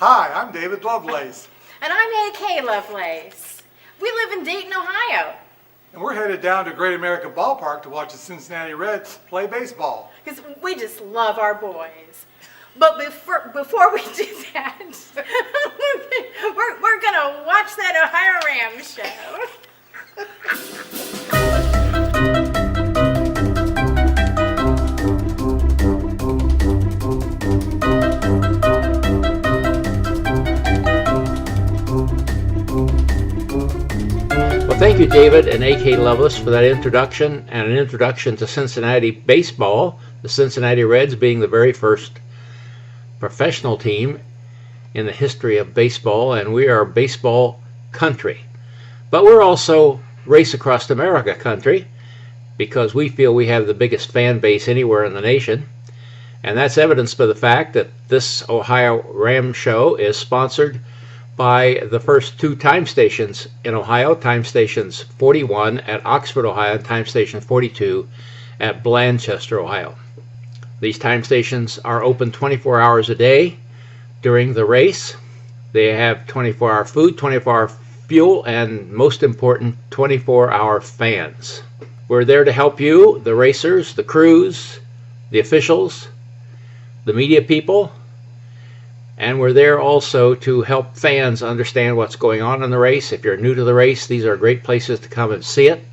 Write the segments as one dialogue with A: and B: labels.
A: Hi, I'm David Lovelace.
B: And I'm AK Lovelace. We live in Dayton, Ohio.
A: And we're headed down to Great America Ballpark to watch the Cincinnati Reds play baseball.
B: Because we just love our boys. But before we do that, we're going to watch that OhioRAAM show.
C: Well, thank you, David and AK Lovelace, for that introduction and an introduction to Cincinnati baseball, the Cincinnati Reds being the very first professional team in the history of baseball, and we are baseball country. But we're also Race Across America country because we feel we have the biggest fan base anywhere in the nation, and that's evidenced by the fact that this OhioRAAM show is sponsored by the first two time stations in Ohio, time stations 41 at Oxford, Ohio, and time station 42 at Blanchester, Ohio. These time stations are open 24 hours a day during the race. They have 24-hour food, 24-hour fuel, and most important, 24-hour fans. We're there to help you, the racers, the crews, the officials, the media people, and we're there also to help fans understand what's going on in the race. If you're new to the race, these are great places to come and see it.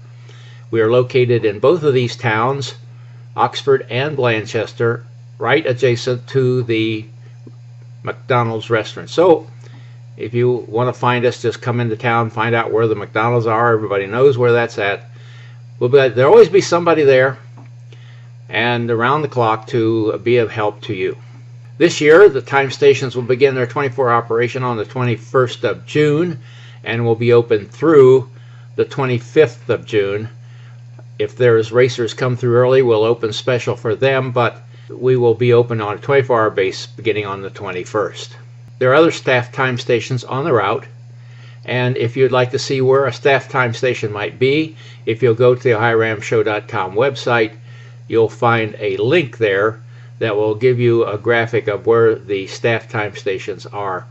C: We are located in both of these towns, Oxford and Blanchester, right adjacent to the McDonald's restaurant. So if you want to find us, just come into town, find out where the McDonald's are. Everybody knows where that's at. There'll always be somebody there and around the clock to be of help to you. This year, the time stations will begin their 24-hour operation on the 21st of June and will be open through the 25th of June. If there's racers come through early, we'll open special for them, but we will be open on a 24-hour base beginning on the 21st. There are other staff time stations on the route, and if you'd like to see where a staff time station might be, if you'll go to the OhioRAAMshow.com website, you'll find a link there that will give you a graphic of where the staff time stations are.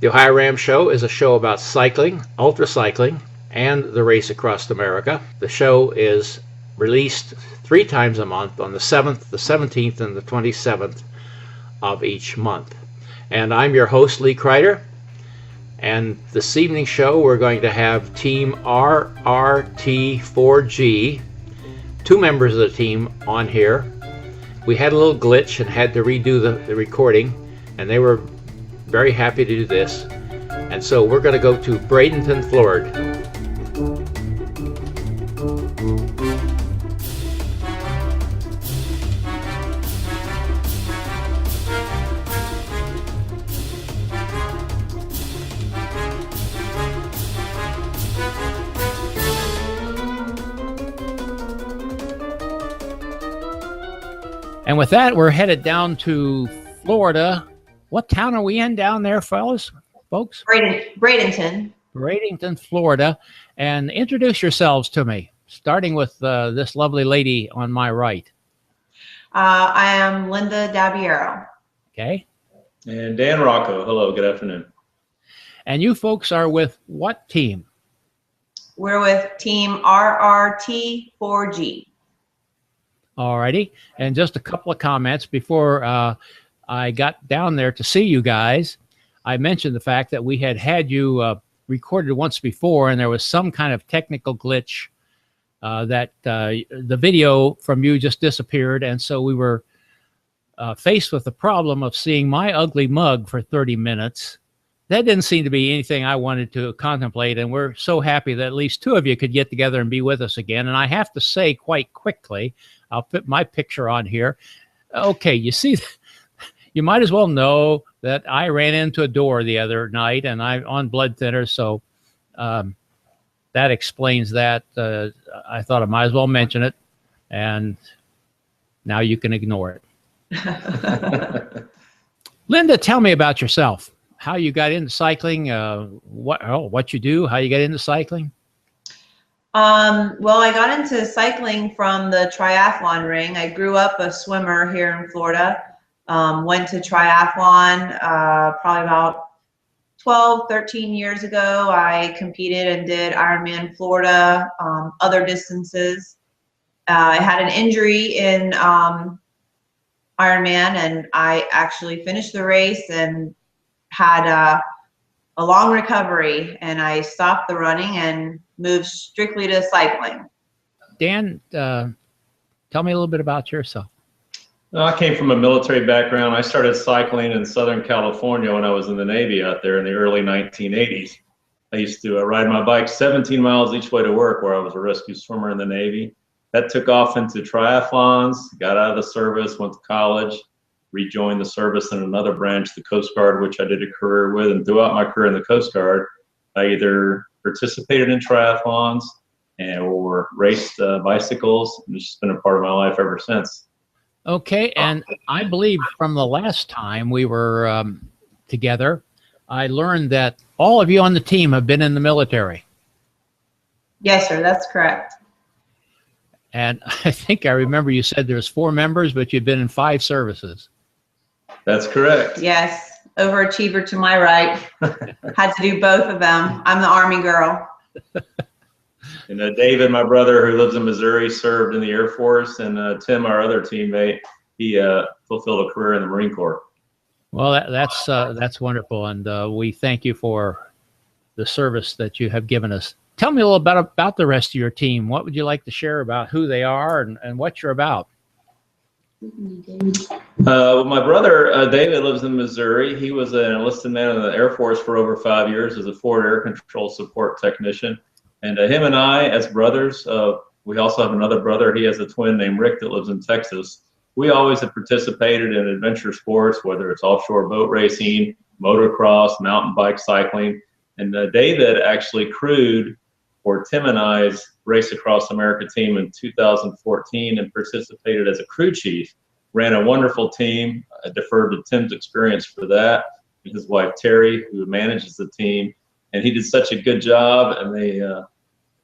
C: The OhioRAAM show is a show about cycling, ultra cycling, and the race across America. The show is released 3 times a month on the 7th, the 17th, and the 27th of each month. And I'm your host, Lee Kreider. And this evening's show, we're going to have Team RRG4T, 2 members of the team on here. We had a little glitch and had to redo the recording, and they were very happy to do this. And so we're going to go to Bradenton, Florida. And with that, we're headed down to Florida. What town are we in down there, folks?
D: Bradenton.
C: Bradenton, Florida. And introduce yourselves to me, starting with this lovely lady on my right.
D: I am Linda Dabiero.
C: Okay.
E: And Dan Rocco. Hello, good afternoon.
C: And you folks are with what team?
D: We're with Team RRT4G.
C: Alrighty, and just a couple of comments before I got down there to see you guys. I mentioned the fact that we had you recorded once before, and there was some kind of technical glitch that the video from you just disappeared, and so we were faced with the problem of seeing my ugly mug for 30 minutes. That didn't seem to be anything I wanted to contemplate, and we're so happy that at least 2 of you could get together and be with us again. And I have to say quite quickly, I'll put my picture on here. Okay, you see, you might as well know that I ran into a door the other night, and I'm on blood thinners, so that explains that. I thought I might as well mention it, and now you can ignore it. Linda, tell me about yourself. How you got into cycling, what you do, how you get into cycling?
D: Well, I got into cycling from the triathlon ring. I grew up a swimmer here in Florida. Went to triathlon probably about 12, 13 years ago. I competed and did Ironman Florida, other distances. I had an injury in Ironman, and I actually finished the race and had a long recovery, and I stopped the running and moved strictly to cycling.
C: Dan, tell me a little bit about yourself.
E: I came from a military background. I started cycling in Southern California when I was in the Navy out there in the early 1980s. I used to ride my bike 17 miles each way to work, where I was a rescue swimmer in the Navy. That took off into triathlons, got out of the service, went to college, rejoined the service in another branch, the Coast Guard, which I did a career with. And throughout my career in the Coast Guard, I either participated in triathlons or raced bicycles. And it's just been a part of my life ever since.
C: Okay, and I believe from the last time we were together, I learned that all of you on the team have been in the military.
D: Yes, sir, that's correct.
C: And I think I remember you said there's 4 members, but you've been in 5 services.
E: That's correct.
D: Yes, overachiever to my right. Had to do both of them. I'm the Army girl.
E: And David, my brother, who lives in Missouri, served in the Air Force, and Tim, our other teammate, he fulfilled a career in the Marine Corps.
C: Well, that's wonderful, and we thank you for the service that you have given us. Tell me a little bit about the rest of your team. What would you like to share about who they are and what you're about?
E: Well, my brother, David, lives in Missouri. He was an enlisted man in the Air Force for over 5 years as a forward air control support technician. And him and I, as brothers, we also have another brother. He has a twin named Rick that lives in Texas. We always have participated in adventure sports, whether it's offshore boat racing, motocross, mountain bike cycling. And David actually crewed for Tim and I's Race Across America team in 2014 and participated as a crew chief. Ran a wonderful team. I deferred to Tim's experience for that, and his wife Terry, who manages the team. And he did such a good job, and they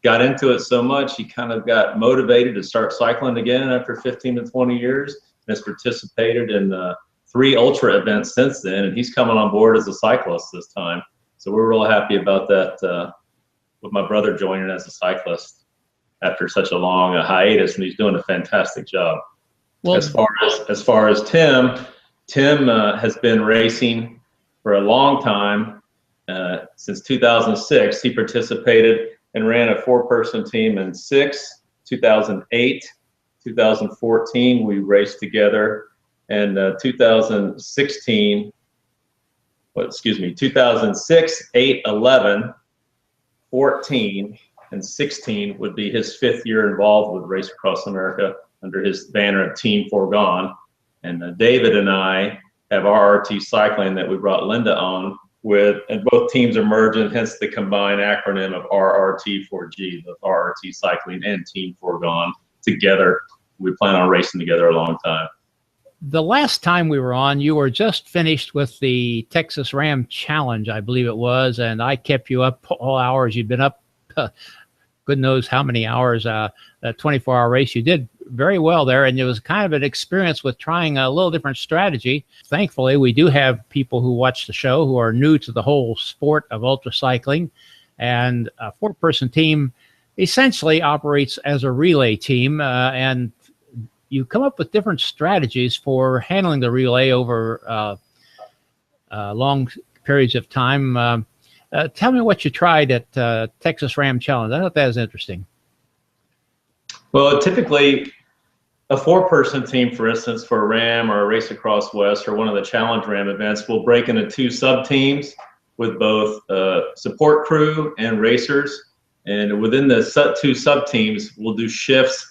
E: got into it so much, he kind of got motivated to start cycling again after 15 to 20 years, and has participated in 3 ultra events since then, and he's coming on board as a cyclist this time. So we're real happy about that, with my brother joining as a cyclist after such a long hiatus, and he's doing a fantastic job. Well, as far as Tim has been racing for a long time. Since 2006, he participated and ran a 4-person team in 2008, 2014, we raced together, and 2006, 8, 11, 14, and 16 would be his 5th year involved with Race Across America under his banner of Team Foregone. And David and I have RRT Cycling that we brought Linda on with, and both teams are merging, hence the combined acronym of RRT4G, the RRT Cycling and Team Foregone together. We plan on racing together a long time.
C: The last time we were on, you were just finished with the Texas RRAAM Challenge, I believe it was, and I kept you up all hours. You'd been up, good knows how many hours, that 24-hour race. You did very well there, and it was kind of an experience with trying a little different strategy. Thankfully, we do have people who watch the show who are new to the whole sport of ultra cycling, and a 4-person team essentially operates as a relay team, and you come up with different strategies for handling the relay over long periods of time. Tell me what you tried at Texas RRAAM Challenge. I thought that was interesting.
E: Well, typically, a 4-person team, for instance, for RRAAM or a Race Across West or one of the Challenge RRAAM events, will break into 2 sub-teams with both support crew and racers. And within the 2 sub-teams, we'll do shifts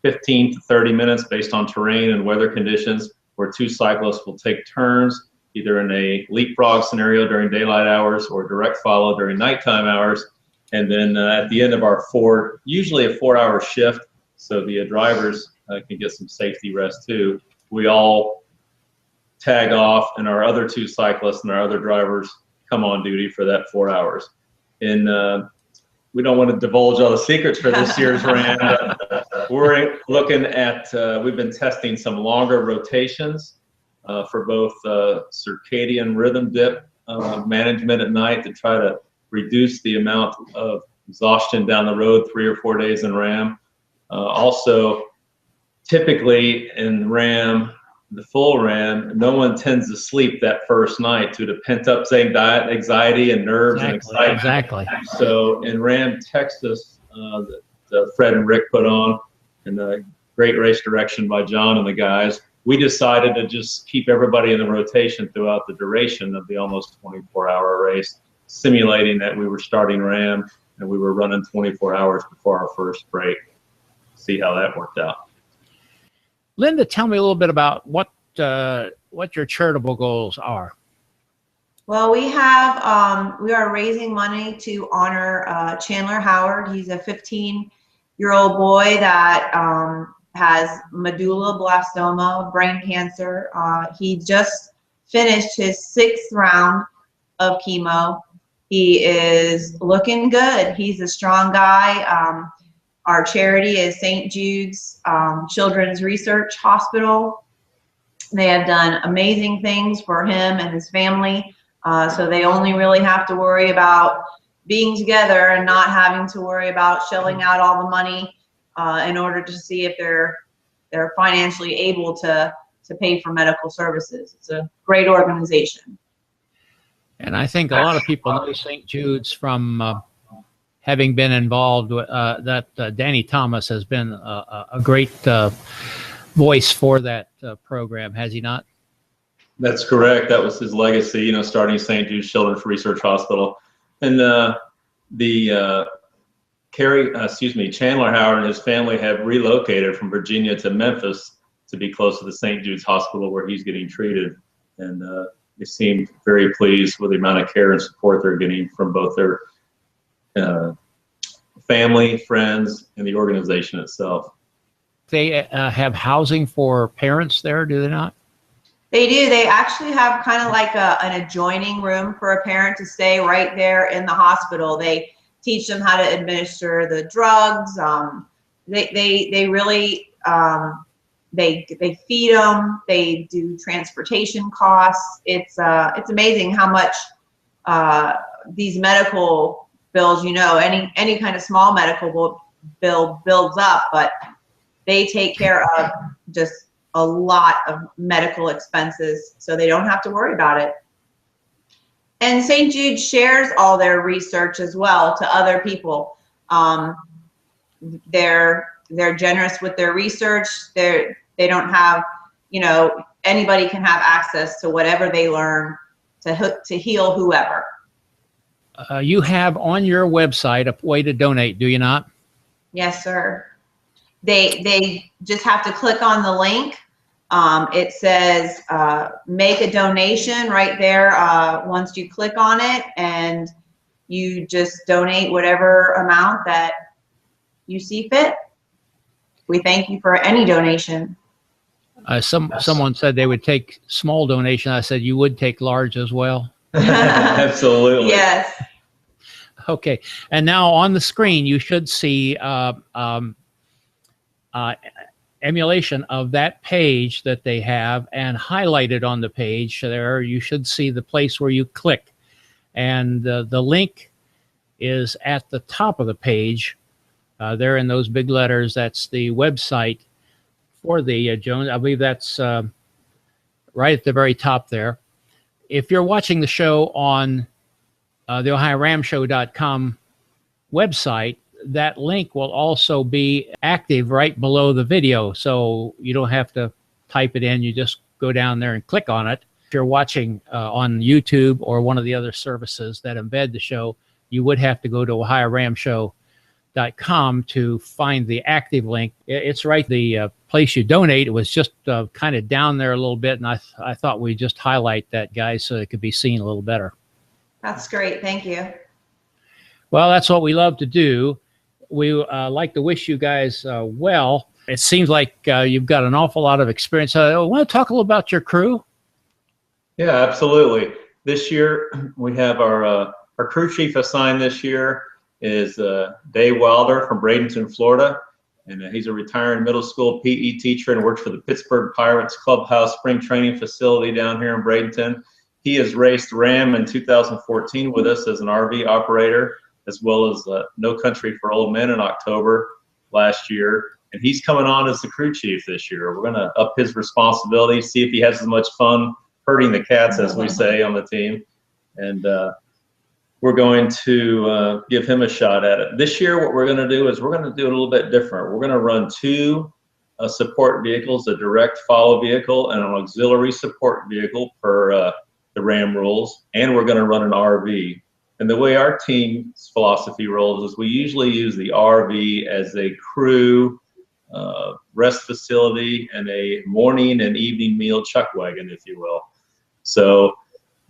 E: 15 to 30 minutes based on terrain and weather conditions, where 2 cyclists will take turns, either in a leapfrog scenario during daylight hours or direct follow during nighttime hours. And then at the end of our usually a 4-hour shift, so the drivers can get some safety rest too, we all tag off, and our other 2 cyclists and our other drivers come on duty for that 4 hours. And we don't want to divulge all the secrets for this year's RRAAM. We're looking at, we've been testing some longer rotations for both circadian rhythm dip management at night to try to reduce the amount of exhaustion down the road 3 or 4 days in RAAM. Also, typically in RAAM, the full RAAM, no one tends to sleep that first night due to pent-up anxiety and nerves and excitement.
C: Exactly.
E: So in RAAM Texas, that Fred and Rick put on, and the great race direction by John and the guys, we decided to just keep everybody in the rotation throughout the duration of the almost 24-hour race, simulating that we were starting RAAM and we were running 24 hours before our first break. See how that worked out.
C: Linda, tell me a little bit about what your charitable goals are.
D: Well, we are raising money to honor Chandler Howard. He's a 15-year-old boy that has medulloblastoma, brain cancer. He just finished his 6th round of chemo. He is looking good. He's a strong guy. Our charity is St. Jude's Children's Research Hospital. They have done amazing things for him and his family. So they only really have to worry about being together and not having to worry about shelling out all the money in order to see if they're financially able to pay for medical services. It's a great organization.
C: And I think a lot of people know St. Jude's from having been involved with that Danny Thomas has been a great voice for that program, has he not?
E: That's correct. That was his legacy, you know, starting St. Jude's Children's Research Hospital. And Chandler Howard and his family have relocated from Virginia to Memphis to be close to the St. Jude's Hospital where he's getting treated. And they seem very pleased with the amount of care and support they're getting from both their family, friends, and the organization itself.
C: They have housing for parents there, do they not?
D: They do. They actually have kind of like an adjoining room for a parent to stay right there in the hospital. They teach them how to administer the drugs. They really they feed them. They do transportation costs. It's amazing how much these medical bills, you know, any kind of small medical bill builds up, but they take care of just a lot of medical expenses, so they don't have to worry about it. And St. Jude shares all their research as well to other people. They're generous with their research. They don't have, you know, anybody can have access to whatever they learn to heal whoever.
C: You have on your website a way to donate, do you not?
D: Yes, sir. They just have to click on the link. It says make a donation right there once you click on it, and you just donate whatever amount that you see fit. We thank you for any donation.
C: Someone said they would take small donation. I said you would take large as well.
E: Absolutely.
D: Yes.
C: Okay, and now on the screen you should see emulation of that page that they have, and highlighted on the page there you should see the place where you click, and the link is at the top of the page there in those big letters. That's the website for the Jones. I believe that's right at the very top there. If you're watching the show on the OhioRAAMshow.com website, that link will also be active right below the video, so you don't have to type it in. You just go down there and click on it. If you're watching on YouTube or one of the other services that embed the show, you would have to go to OhioRAAMshow.com to find the active link. It's right the place you donate. It was just kind of down there a little bit, and I thought we'd just highlight that, guys, so it could be seen a little better.
D: That's great. Thank you.
C: Well, that's what we love to do. We like to wish you guys well. It seems like you've got an awful lot of experience. I want to talk a little about your crew.
E: Yeah, absolutely. This year we have our crew chief assigned this year is Dave Wilder from Bradenton, Florida, And he's a retired middle school PE teacher and works for the Pittsburgh Pirates Clubhouse spring training facility down here in Bradenton. He has raced RRAAM in 2014 with us as an RV operator, as well as No Country for Old Men in October last year. And he's coming on as the crew chief this year. We're going to up his responsibility, see if he has as much fun herding the cats, as we say, on the team. And we're going to give him a shot at it. This year, what we're going to do is we're going to do it a little bit different. We're going to run 2 support vehicles, a direct follow vehicle and an auxiliary support vehicle per the RRAAM rules, and we're going to run an RV. And the way our team's philosophy rolls is we usually use the RV as a crew rest facility and a morning and evening meal chuck wagon, if you will. So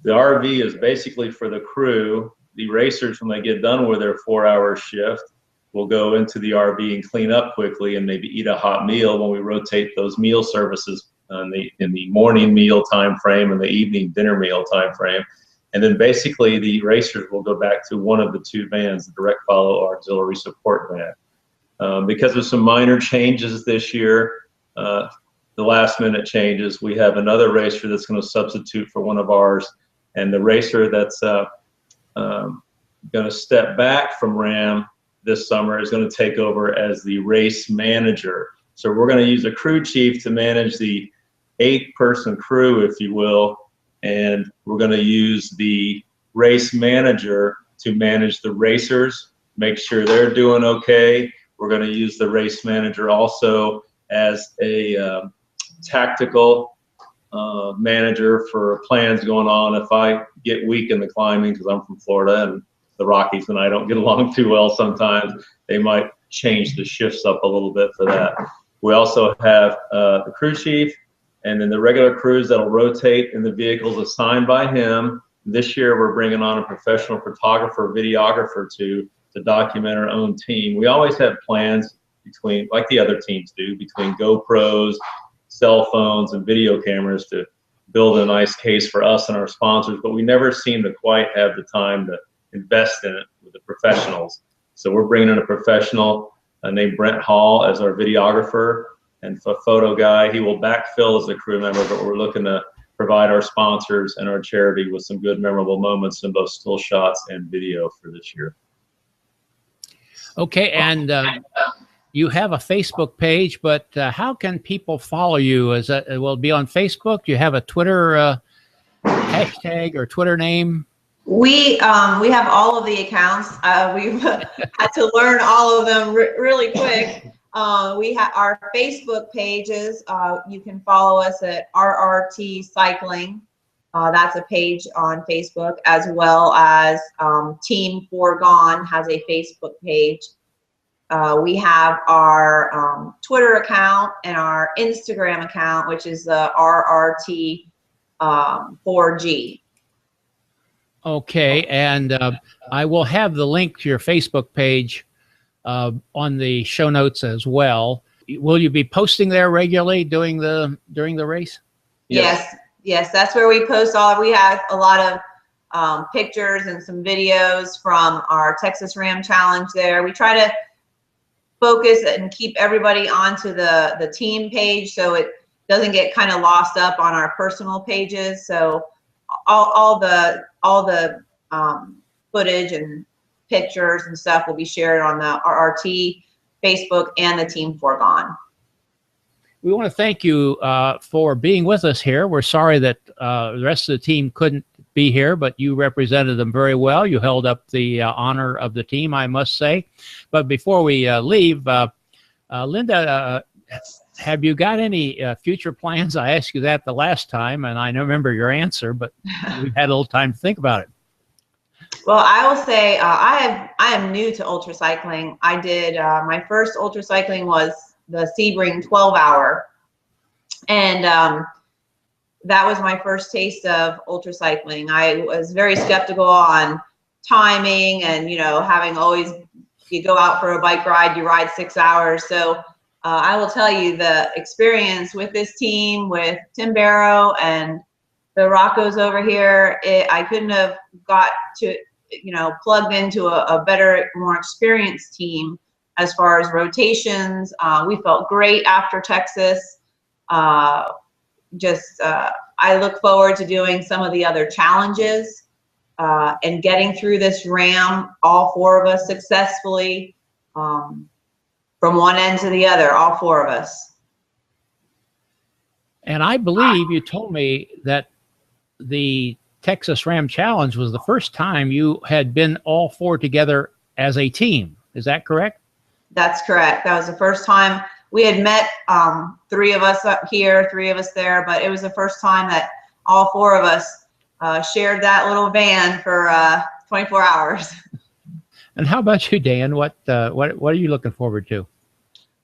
E: the RV is basically for the crew. The racers, when they get done with their 4-hour shift, will go into the RV and clean up quickly and maybe eat a hot meal when we rotate those meal services in the morning meal time frame and the evening dinner meal time frame. And then basically the racers will go back to one of the 2 vans, the direct follow or auxiliary support van. Because of some minor changes this year, the last minute changes, we have another racer that's going to substitute for one of ours. And the racer that's going to step back from RRAAM this summer is going to take over as the race manager. So we're going to use a crew chief to manage the 8-person crew, if you will, and we're going to use the race manager to manage the racers, make sure they're doing okay. We're going to use the race manager also as a tactical manager for plans going on. If I get weak in the climbing, because I'm from Florida and the Rockies and I don't get along too well sometimes, they might change the shifts up a little bit for that. We also have the crew chief and then the regular crews that'll rotate in the vehicles assigned by him. This year we're bringing on a professional photographer, videographer to document our own team. We always have plans between, like the other teams do, between GoPros, cell phones, and video cameras to build a nice case for us and our sponsors, but we never seem to quite have the time to invest in it with the professionals. So we're bringing in a professional named Brent Hall as our videographer and photo guy. He will backfill as a crew member, but we're looking to provide our sponsors and our charity with some good memorable moments in both still shots and video for this year.
C: Okay, and you have a Facebook page, but how can people follow you? Is that, will it be on Facebook? Do you have a Twitter hashtag or Twitter name?
D: We have all of the accounts. We've had to learn all of them really quick. We have our Facebook pages. You can follow us at RRT Cycling. That's a page on Facebook, as well as Team Foregone has a Facebook page. We have our Twitter account and our Instagram account, which is the RRT4G.
C: Okay, and I will have the link to your Facebook page on the show notes as well. Will you be posting there regularly during the race?
D: Yes, that's where we post all. We have a lot of pictures and some videos from our Texas RRAAM Challenge there. We try to focus and keep everybody onto the team page so it doesn't get kind of lost up on our personal pages. So all the footage and pictures and stuff will be shared on the RRT Facebook and the Team Foregone.
C: We want to thank you for being with us here. We're sorry that the rest of the team couldn't be here, but you represented them very well. You held up the honor of the team, I must say. But before we leave, Linda, have you got any future plans? I asked you that the last time, and I don't remember your answer, but we've had a little time to think about it.
D: Well, I will say I am new to ultracycling. I did my first ultracycling was the Sebring 12-hour, and that was my first taste of ultracycling. I was very skeptical on timing, and having always, you go out for a bike ride, you ride 6 hours. So I will tell you, the experience with this team, with Tim Barrow and the Roccos over here, I couldn't have got to, plugged into a better, more experienced team as far as rotations. We felt great after Texas. I look forward to doing some of the other challenges and getting through this RRAAM, all 4 of us successfully, from one end to the other, all 4 of us.
F: And I believe you told me that the Texas RRAAM Challenge was the first time you had been all 4 together as a team. Is that correct?
D: That's correct. That was the first time we had met, 3 of us up here, 3 of us there, but it was the first time that all 4 of us shared that little van for 24 hours.
F: And how about you, Dan? What are you looking forward to?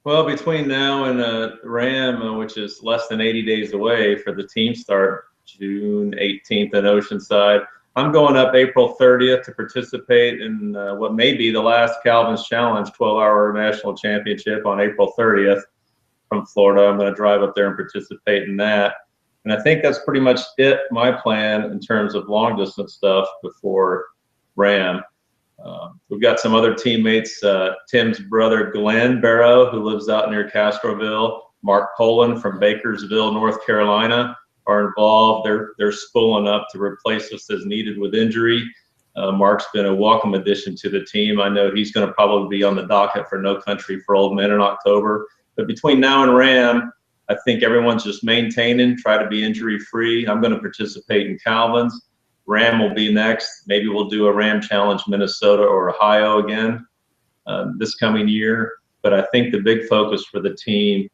E: Well, between now and RRAAM, which is less than 80 days away for the team start, June 18th in Oceanside, I'm going up April 30th to participate in what may be the last Calvin's Challenge 12-hour national championship on April 30th from Florida. I'm going to drive up there and participate in that. And I think that's pretty much it, my plan in terms of long distance stuff before RRAAM. We've got some other teammates, Tim's brother Glenn Barrow, who lives out near Castroville, Mark Poland from Bakersville, North Carolina, are involved. They're spooling up to replace us as needed with injury. Mark's been a welcome addition to the team. I know he's going to probably be on the docket for No Country for Old Men in October. But between now and RRAAM, I think everyone's just maintaining, try to be injury free. I'm going to participate in Calvin's. RRAAM will be next. Maybe we'll do a RRAAM Challenge Minnesota or Ohio again this coming year. But I think the big focus for the team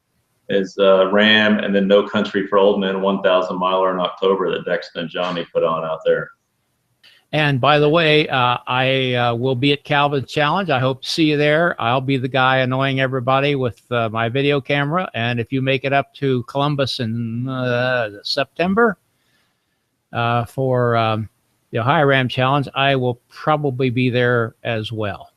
E: is RRAAM and then No Country for Old Men 1,000 miler in October that Dexter and Johnny put on out there.
F: And by the way, I will be at Calvin's Challenge. I hope to see you there. I'll be the guy annoying everybody with my video camera. And if you make it up to Columbus in September for the OhioRAAM Challenge, I will probably be there as well.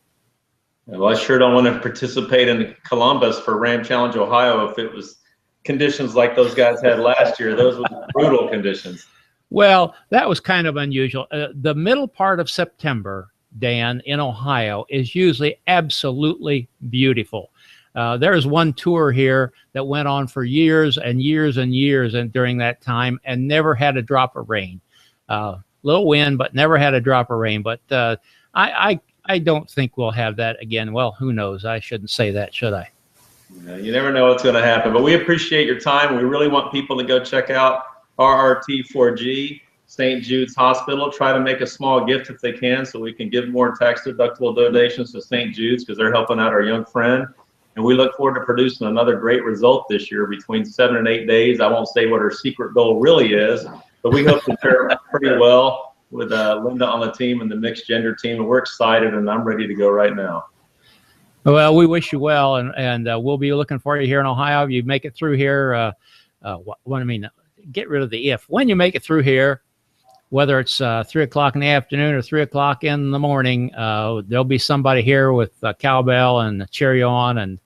E: Well, I sure don't want to participate in Columbus for RRAAM Challenge Ohio if it was conditions like those guys had last year. Those were brutal conditions.
F: Well, that was kind of unusual. The middle part of September, Dan, in Ohio is usually absolutely beautiful. There is one tour here that went on for years and years and years and during that time and never had a drop of rain. Little wind, but never had a drop of rain. But I don't think we'll have that again. Well, who knows? I shouldn't say that, should I?
E: You never know what's going to happen. But we appreciate your time. We really want people to go check out RRG4T, St. Jude's Hospital. Try to make a small gift if they can so we can give more tax-deductible donations to St. Jude's because they're helping out our young friend. And we look forward to producing another great result this year between 7 and 8 days. I won't say what her secret goal really is, but we hope to fare pretty well with Linda on the team and the mixed gender team. And we're excited, and I'm ready to go right now.
F: Well, we wish you well, and we'll be looking for you here in Ohio. If you make it through here, get rid of the if. When you make it through here, whether it's 3 o'clock in the afternoon or 3 o'clock in the morning, there'll be somebody here with a cowbell and cheer you on and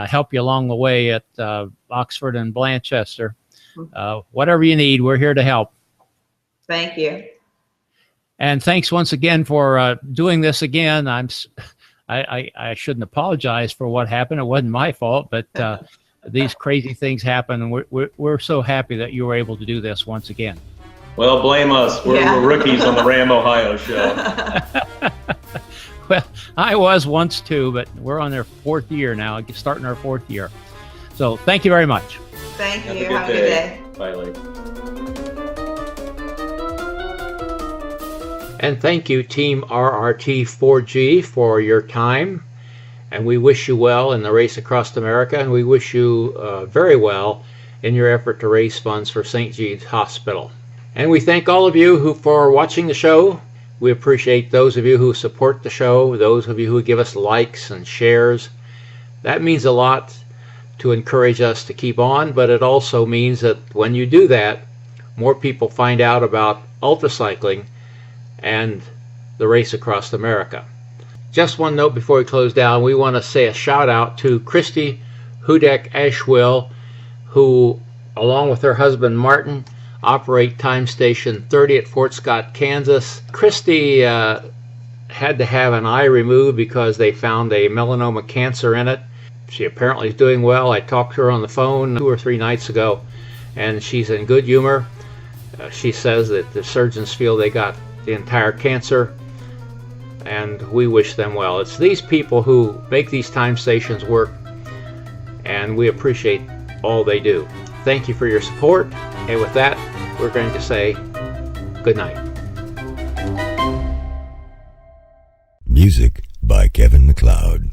F: help you along the way at Oxford and Blanchester. Whatever you need, we're here to help.
D: Thank you.
F: And thanks once again for doing this again. I shouldn't apologize for what happened. It wasn't my fault, but these crazy things happen, and we're so happy that you were able to do this once again.
E: Well, blame us. We're rookies on the RRAAM Ohio show.
F: Well, I was once too, but we're on their 4th year now, starting our 4th year. So thank you very much.
D: Thank you.
E: Have a good day. Bye, Lee.
C: And thank you, Team RRT4G, for your time. And we wish you well in the race across America, and we wish you very well in your effort to raise funds for St. Jude's Hospital. And we thank all of you for watching the show. We appreciate those of you who support the show, those of you who give us likes and shares. That means a lot to encourage us to keep on, but it also means that when you do that, more people find out about ultracycling and the race across America. Just one note before we close down, we want to say a shout out to Christy Hudak Ashwill, who, along with her husband Martin, operate Time Station 30 at Fort Scott, Kansas. Christy had to have an eye removed because they found a melanoma cancer in it. She apparently is doing well. I talked to her on the phone 2 or 3 nights ago, and she's in good humor. She says that the surgeons feel they got the entire cancer, and we wish them well. It's these people who make these time stations work, and we appreciate all they do. Thank you for your support, and with that, we're going to say good night.
G: Music by Kevin MacLeod.